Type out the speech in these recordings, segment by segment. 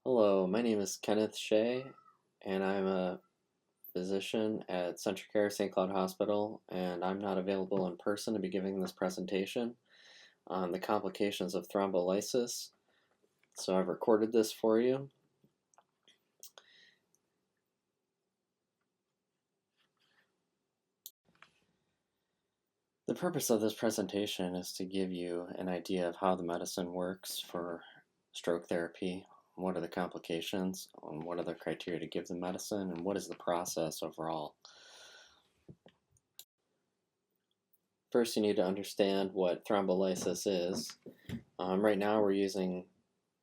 Hello, my name is Kenneth Shea, and I'm a physician at CentraCare St. Cloud Hospital, and I'm not available in person to be giving this presentation on the complications of thrombolysis, so I've recorded this for you. The purpose of this presentation is to give you an idea of how the medicine works for stroke therapy, what are the complications, and what are the criteria to give the medicine, and what is the process overall. First, you need to understand what thrombolysis is. Right now we're using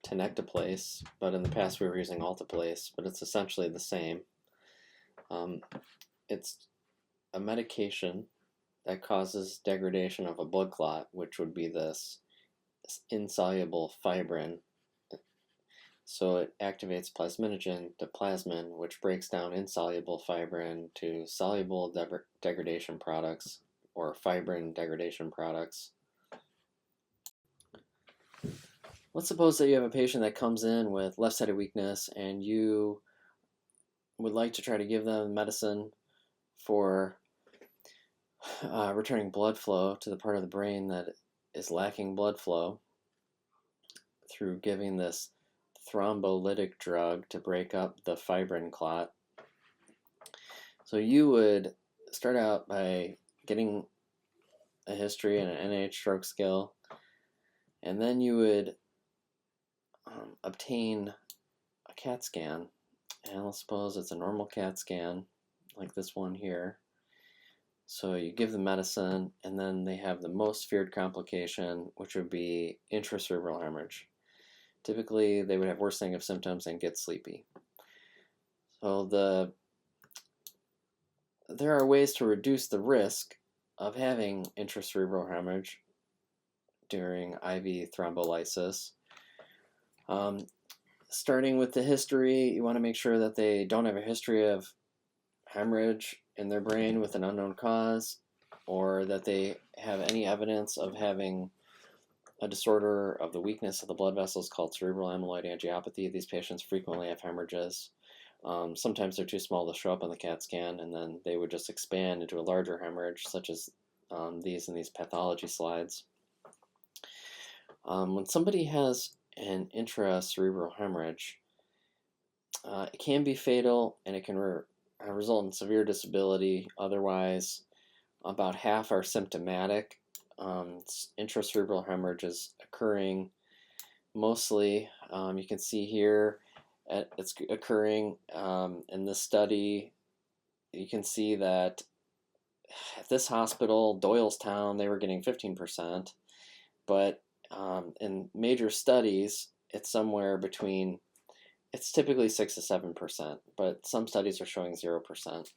tenecteplase, but in the past we were using alteplase, but it's essentially the same. It's a medication that causes degradation of a blood clot, which would be this insoluble fibrin. So it activates plasminogen to plasmin, which breaks down insoluble fibrin to soluble degradation products, or fibrin degradation products. Let's suppose that you have a patient that comes in with left-sided weakness and you would like to try to give them medicine for returning blood flow to the part of the brain that is lacking blood flow through giving this thrombolytic drug to break up the fibrin clot. So you would start out by getting a history and an NIH stroke scale, and then you would obtain a CAT scan, and let's suppose it's a normal CAT scan like this one here. So you give the medicine, and then they have the most feared complication, which would be intracerebral hemorrhage. Typically they would have worsening of symptoms and get sleepy. So there are ways to reduce the risk of having intracerebral hemorrhage during IV thrombolysis. Starting with the history, you want to make sure that they don't have a history of hemorrhage in their brain with an unknown cause, or that they have any evidence of having a disorder of the weakness of the blood vessels called cerebral amyloid angiopathy. These patients frequently have hemorrhages. Sometimes they're too small to show up on the CAT scan, and then they would just expand into a larger hemorrhage, such as these in these pathology slides. When somebody has an intracerebral hemorrhage, it can be fatal, and it can result in severe disability. Otherwise, about half are symptomatic. Intracerebral hemorrhage is occurring mostly, you can see here, it's occurring in this study. You can see that at this hospital, Doylestown, they were getting 15%, but in major studies, it's somewhere between, it's typically 6 to 7%, but some studies are showing 0%.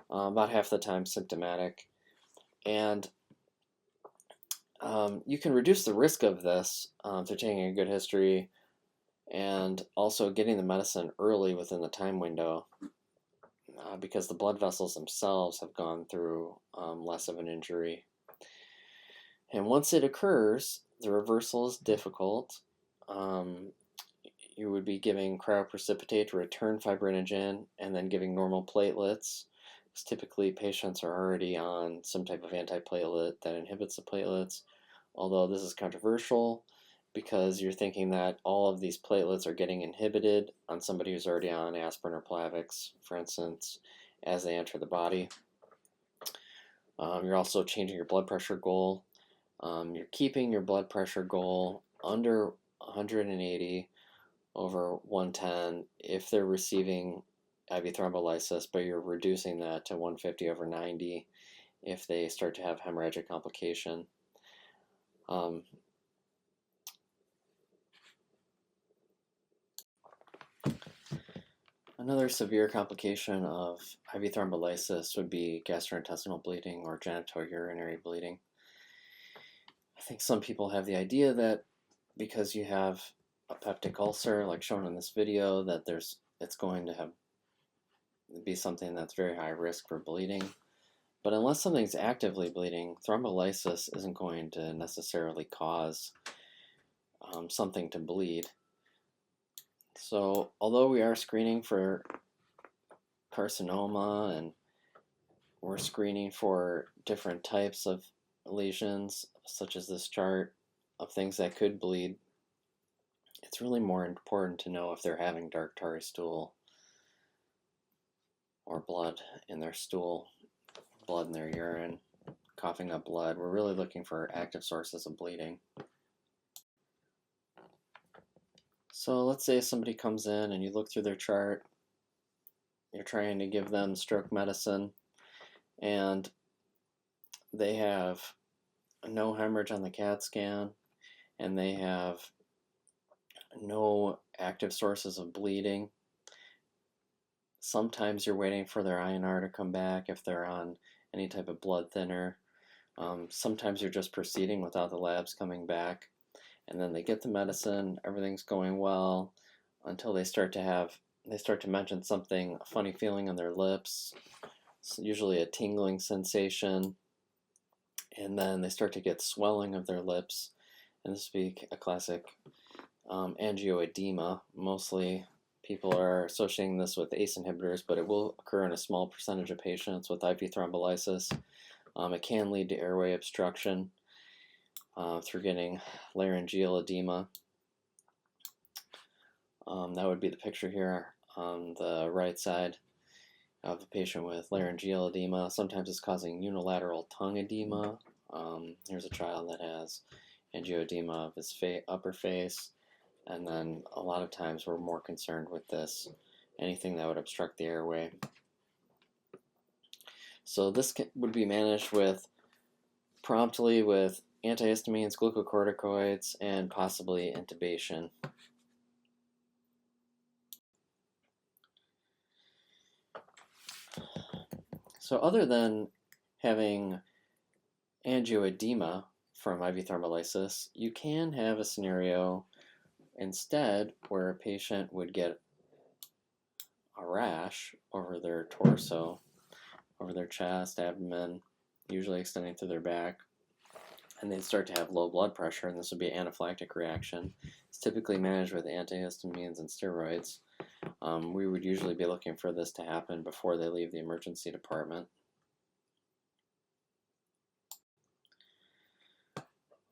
About half the time symptomatic. And you can reduce the risk of this through taking a good history and also getting the medicine early within the time window, because the blood vessels themselves have gone through less of an injury. And once it occurs, the reversal is difficult. You would be giving cryoprecipitate to return fibrinogen and then giving normal platelets, because typically patients are already on some type of antiplatelet that inhibits the platelets, although this is controversial because you're thinking that all of these platelets are getting inhibited on somebody who's already on aspirin or Plavix, for instance, as they enter the body. You're also changing your blood pressure goal. You're keeping your blood pressure goal under 180 over 110 if they're receiving IV thrombolysis, but you're reducing that to 150 over 90 if they start to have hemorrhagic complication. Another severe complication of IV thrombolysis would be gastrointestinal bleeding or genitourinary bleeding. I think some people have the idea that because you have a peptic ulcer, like shown in this video, that it's going to be something that's very high risk for bleeding. But unless something's actively bleeding, thrombolysis isn't going to necessarily cause something to bleed. So, although we are screening for carcinoma and we're screening for different types of lesions, such as this chart of things that could bleed, it's really more important to know if they're having dark tarry stool or blood in their stool, blood in their urine, coughing up blood. We're really looking for active sources of bleeding. So let's say somebody comes in and you look through their chart, you're trying to give them stroke medicine, and they have no hemorrhage on the CAT scan, and they have no active sources of bleeding. Sometimes you're waiting for their INR to come back if they're on any type of blood thinner. Sometimes you're just proceeding without the labs coming back, and then they get the medicine, everything's going well, until they start to mention something, a funny feeling on their lips, usually a tingling sensation, and then they start to get swelling of their lips, and this would be a classic angioedema. Mostly people are associating this with ACE inhibitors, but it will occur in a small percentage of patients with IV thrombolysis. It can lead to airway obstruction through getting laryngeal edema. That would be the picture here on the right side of a patient with laryngeal edema. Sometimes it's causing unilateral tongue edema. Here's a child that has angioedema of his upper face, and then a lot of times we're more concerned with this, anything that would obstruct the airway. So this would be managed promptly with antihistamines, glucocorticoids, and possibly intubation. So other than having angioedema from IV thrombolysis, you can have a scenario instead where a patient would get a rash over their torso, over their chest, abdomen, usually extending through their back, and they'd start to have low blood pressure, and this would be an anaphylactic reaction. It's typically managed with antihistamines and steroids. We would usually be looking for this to happen before they leave the emergency department.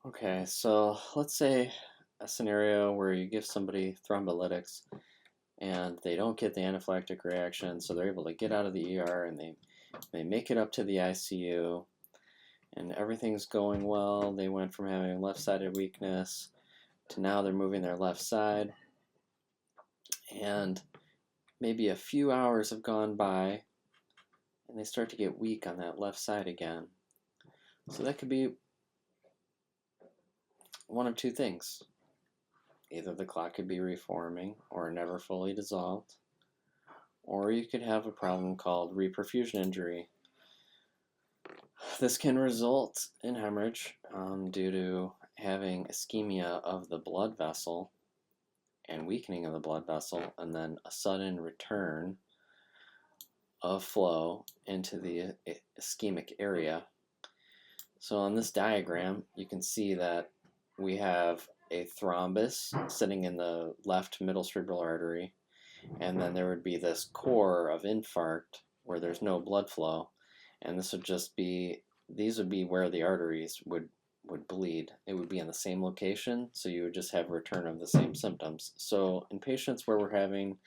Okay, so let's say a scenario where you give somebody thrombolytics and they don't get the anaphylactic reaction, so they're able to get out of the ER and they make it up to the ICU and everything's going well. They went from having left-sided weakness to now they're moving their left side, and maybe a few hours have gone by and they start to get weak on that left side again. So that could be one of two things. Either the clot could be reforming or never fully dissolved, or you could have a problem called reperfusion injury. This can result in hemorrhage due to having ischemia of the blood vessel and weakening of the blood vessel, and then a sudden return of flow into the ischemic area. So on this diagram, you can see that we have a thrombus sitting in the left middle cerebral artery, and then there would be this core of infarct where there's no blood flow, and these would be where the arteries would bleed. It would be in the same location, so you would just have return of the same symptoms. So in patients where we're having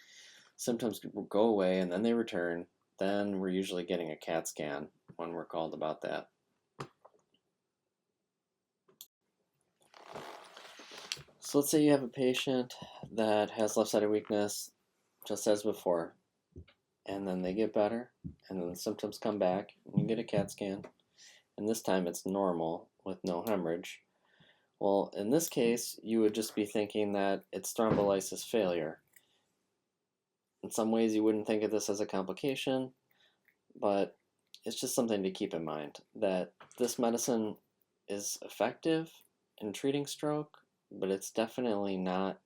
symptoms go away and then they return, then we're usually getting a CAT scan when we're called about that. So let's say you have a patient that has left-sided weakness, just as before, and then they get better, and then the symptoms come back, and you get a CAT scan, and this time it's normal with no hemorrhage. Well, in this case, you would just be thinking that it's thrombolysis failure. In some ways, you wouldn't think of this as a complication, but it's just something to keep in mind, that this medicine is effective in treating stroke, but it's definitely not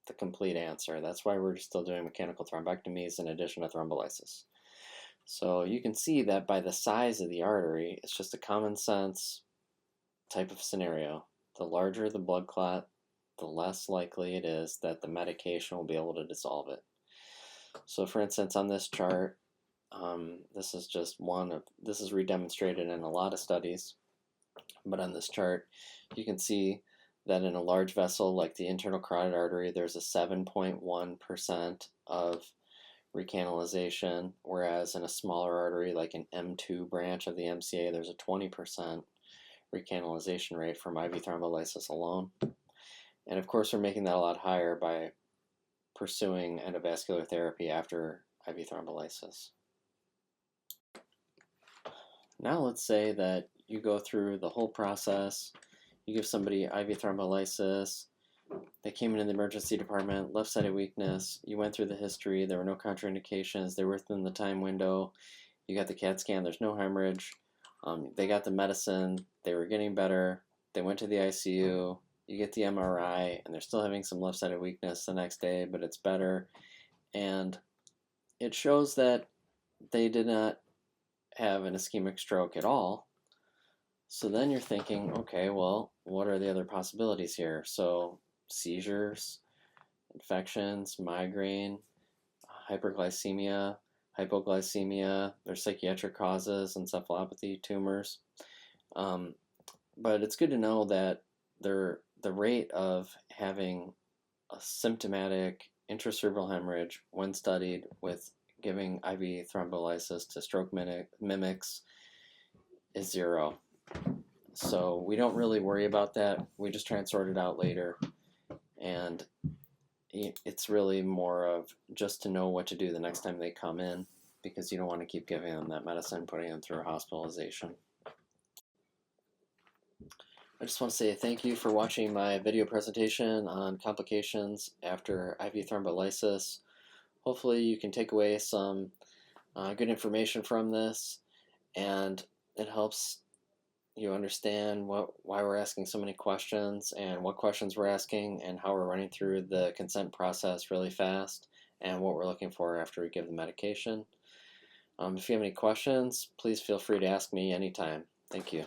the complete answer. That's why we're still doing mechanical thrombectomies in addition to thrombolysis. So you can see that by the size of the artery, it's just a common sense type of scenario. The larger the blood clot, the less likely it is that the medication will be able to dissolve it. So for instance, on this chart, this is just this is redemonstrated in a lot of studies, but on this chart, you can see that in a large vessel like the internal carotid artery, there's a 7.1% of recanalization, whereas in a smaller artery like an M2 branch of the MCA, there's a 20% recanalization rate from IV thrombolysis alone. And of course, we're making that a lot higher by pursuing endovascular therapy after IV thrombolysis. Now let's say that you go through the whole process, you give somebody IV thrombolysis, they came into the emergency department, left-sided weakness, you went through the history, there were no contraindications, they were within the time window, you got the CAT scan, there's no hemorrhage, they got the medicine, they were getting better, they went to the ICU, you get the MRI, and they're still having some left-sided weakness the next day, but it's better, and it shows that they did not have an ischemic stroke at all. So then you're thinking, okay, well, what are the other possibilities here? So seizures, infections, migraine, hyperglycemia, hypoglycemia, there's psychiatric causes, encephalopathy, tumors. But it's good to know that the rate of having a symptomatic intracerebral hemorrhage when studied with giving IV thrombolysis to stroke mimics is 0. So we don't really worry about that. We just try and sort it out later. And it's really more of just to know what to do the next time they come in, because you don't want to keep giving them that medicine, putting them through hospitalization. I just want to say thank you for watching my video presentation on complications after IV thrombolysis. Hopefully you can take away some good information from this, and it helps you understand why we're asking so many questions and what questions we're asking and how we're running through the consent process really fast and what we're looking for after we give the medication. If you have any questions, please feel free to ask me anytime. Thank you.